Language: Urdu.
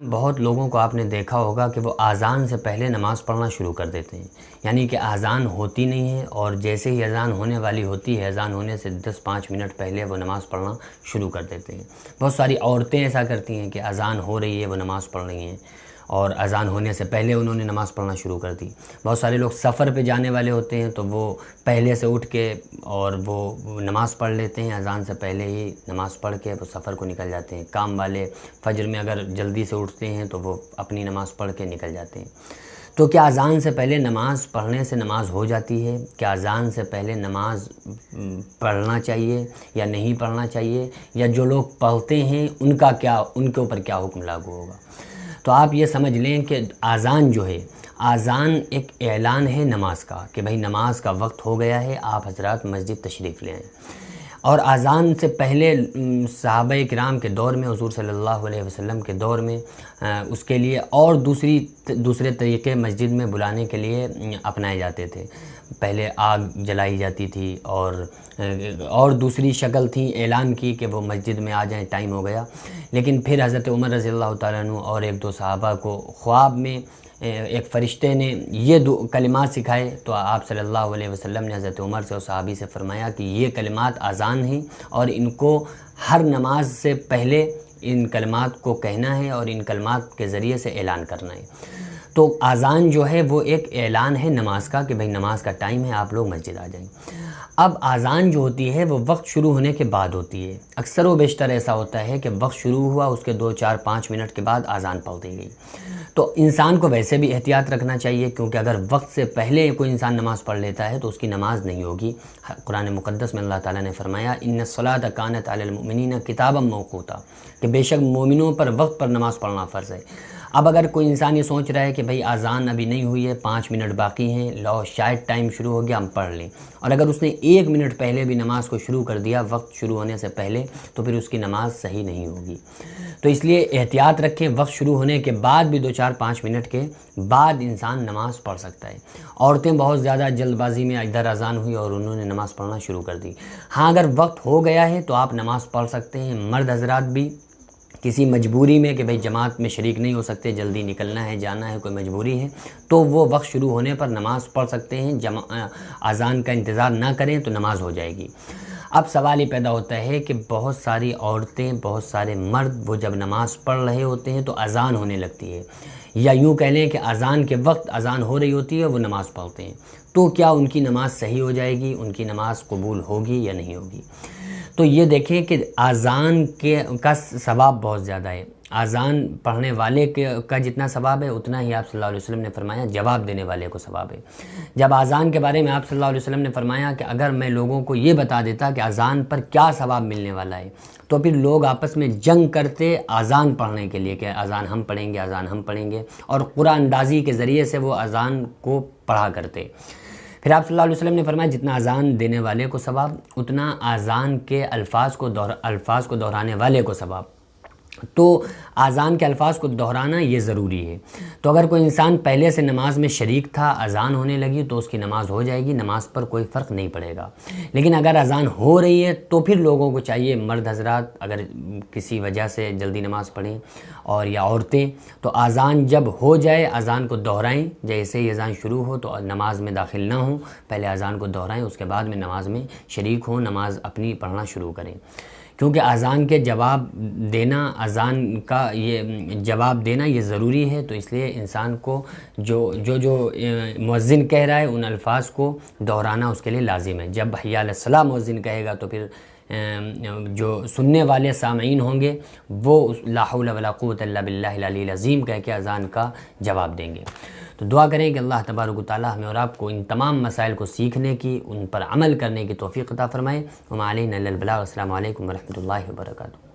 بہت لوگوں کو آپ نے دیکھا ہوگا کہ وہ اذان سے پہلے نماز پڑھنا شروع کر دیتے ہیں، یعنی کہ اذان ہوتی نہیں ہے اور جیسے ہی اذان ہونے والی ہوتی ہے، اذان ہونے سے 10-5 منٹ پہلے وہ نماز پڑھنا شروع کر دیتے ہیں۔ بہت ساری عورتیں ایسا کرتی ہیں کہ اذان ہو رہی ہے وہ نماز پڑھ رہی ہیں اور اذان ہونے سے پہلے انہوں نے نماز پڑھنا شروع کر دی۔ بہت سارے لوگ سفر پہ جانے والے ہوتے ہیں تو وہ پہلے سے اٹھ کے اور وہ نماز پڑھ لیتے ہیں، اذان سے پہلے ہی نماز پڑھ کے وہ سفر کو نکل جاتے ہیں۔ کام والے فجر میں اگر جلدی سے اٹھتے ہیں تو وہ اپنی نماز پڑھ کے نکل جاتے ہیں۔ تو کیا اذان سے پہلے نماز پڑھنے سے نماز ہو جاتی ہے؟ کیا اذان سے پہلے نماز پڑھنا چاہیے یا نہیں پڑھنا چاہیے؟ یا جو لوگ پڑھتے ہیں ان کے اوپر کیا حکم لاگو ہوگا؟ تو آپ یہ سمجھ لیں کہ اذان جو ہے، اذان ایک اعلان ہے نماز کا کہ بھئی نماز کا وقت ہو گیا ہے، آپ حضرات مسجد تشریف لے آئیں۔ اور اذان سے پہلے صحابہ کرام کے دور میں، حضور صلی اللہ علیہ وسلم کے دور میں اس کے لیے اور دوسرے طریقے مسجد میں بلانے کے لیے اپنائے جاتے تھے۔ پہلے آگ جلائی جاتی تھی اور دوسری شکل تھی اعلان کی کہ وہ مسجد میں آ جائیں، ٹائم ہو گیا۔ لیکن پھر حضرت عمر رضی اللہ تعالیٰ عنہ اور ایک دو صحابہ کو خواب میں ایک فرشتے نے یہ دو کلمات سکھائے تو آپ صلی اللہ علیہ وسلم نے حضرت عمر سے اور صحابی سے فرمایا کہ یہ کلمات اذان ہیں اور ان کو ہر نماز سے پہلے ان کلمات کو کہنا ہے اور ان کلمات کے ذریعے سے اعلان کرنا ہے۔ تو اذان جو ہے وہ ایک اعلان ہے نماز کا کہ بھئی نماز کا ٹائم ہے، آپ لوگ مسجد آ جائیں۔ اب اذان جو ہوتی ہے وہ وقت شروع ہونے کے بعد ہوتی ہے۔ اکثر و بیشتر ایسا ہوتا ہے کہ وقت شروع ہوا، اس کے 2-4-5 منٹ کے بعد اذان پڑھ دی گئی۔ تو انسان کو ویسے بھی احتیاط رکھنا چاہیے، کیونکہ اگر وقت سے پہلے کوئی انسان نماز پڑھ لیتا ہے تو اس کی نماز نہیں ہوگی۔ قرآن مقدس میں اللہ تعالیٰ نے فرمایا ان الصلاۃ کانت علی المؤمنین کتابا موقوتا، کہ بے شک مومنوں پر وقت پر نماز پڑھنا فرض ہے۔ اب اگر کوئی انسان یہ سوچ رہا ہے کہ بھئی اذان ابھی نہیں ہوئی ہے، 5 منٹ باقی ہیں، لو شاید ٹائم شروع ہو گیا ہم پڑھ لیں، اور اگر اس نے 1 منٹ پہلے بھی نماز کو شروع کر دیا وقت شروع ہونے سے پہلے، تو پھر اس کی نماز صحیح نہیں ہوگی۔ تو اس لیے احتیاط رکھیں، وقت شروع ہونے کے بعد بھی 2-4-5 منٹ کے بعد انسان نماز پڑھ سکتا ہے۔ عورتیں بہت زیادہ جلد بازی میں ادھر اذان ہوئی اور انہوں نے نماز پڑھنا شروع کر دی۔ ہاں اگر وقت ہو گیا ہے تو آپ نماز پڑھ سکتے ہیں۔ مرد حضرات بھی کسی مجبوری میں کہ بھئی جماعت میں شریک نہیں ہو سکتے، جلدی نکلنا ہے، جانا ہے، کوئی مجبوری ہے، تو وہ وقت شروع ہونے پر نماز پڑھ سکتے ہیں۔ اذان کا انتظار نہ کریں تو نماز ہو جائے گی۔ اب سوال یہ پیدا ہوتا ہے کہ بہت ساری عورتیں، بہت سارے مرد وہ جب نماز پڑھ رہے ہوتے ہیں تو اذان ہونے لگتی ہے، یا یوں کہہ لیں کہ اذان کے وقت اذان ہو رہی ہوتی ہے وہ نماز پڑھتے ہیں، تو کیا ان کی نماز صحیح ہو جائے گی؟ ان کی نماز قبول ہوگی یا نہیں ہوگی؟ تو یہ دیکھیں کہ اذان کا ثواب بہت زیادہ ہے۔ اذان پڑھنے والے کا جتنا ثواب ہے اتنا ہی آپ صلی اللہ علیہ وسلم نے فرمایا جواب دینے والے کو ثواب ہے۔ جب اذان کے بارے میں آپ صلی اللہ علیہ وسلم نے فرمایا کہ اگر میں لوگوں کو یہ بتا دیتا کہ اذان پر کیا ثواب ملنے والا ہے، تو پھر لوگ آپس میں جنگ کرتے اذان پڑھنے کے لیے کہ اذان ہم پڑھیں گے، اذان ہم پڑھیں گے، اور قرآن اندازی کے ذریعے سے وہ اذان کو پڑھا کرتے۔ پھر آپ صلی اللہ علیہ وسلم نے فرمایا جتنا اذان دینے والے کو ثواب، اتنا اذان کے الفاظ کو دہرانے والے کو ثواب۔ تو اذان کے الفاظ کو دہرانا یہ ضروری ہے۔ تو اگر کوئی انسان پہلے سے نماز میں شریک تھا، اذان ہونے لگی تو اس کی نماز ہو جائے گی، نماز پر کوئی فرق نہیں پڑے گا۔ لیکن اگر اذان ہو رہی ہے تو پھر لوگوں کو چاہیے، مرد حضرات اگر کسی وجہ سے جلدی نماز پڑھیں اور یا عورتیں، تو اذان جب ہو جائے اذان کو دہرائیں، جیسے ہی اذان شروع ہو تو نماز میں داخل نہ ہوں، پہلے اذان کو دہرائیں، اس کے بعد میں نماز میں شریک ہوں، نماز اپنی پڑھنا شروع کریں۔ کیونکہ اذان کے جواب دینا، اذان کا یہ جواب دینا یہ ضروری ہے، تو اس لیے انسان کو جو مؤذن کہہ رہا ہے ان الفاظ کو دہرانا اس کے لیے لازم ہے۔ جب حی علی الصلاۃ مؤذن کہے گا تو پھر جو سننے والے سامعین ہوں گے وہ لا حول ولا قوۃ الا باللہ العلی العظیم کہہ کے اذان کا جواب دیں گے۔ تو دعا کریں کہ اللہ تبارک و تعالی ہمیں اور آپ کو ان تمام مسائل کو سیکھنے کی، ان پر عمل کرنے کی توفیق عطا فرمائے۔ وما علینا الا البلاغ۔ السلام علیکم ورحمۃ اللہ وبرکاتہ۔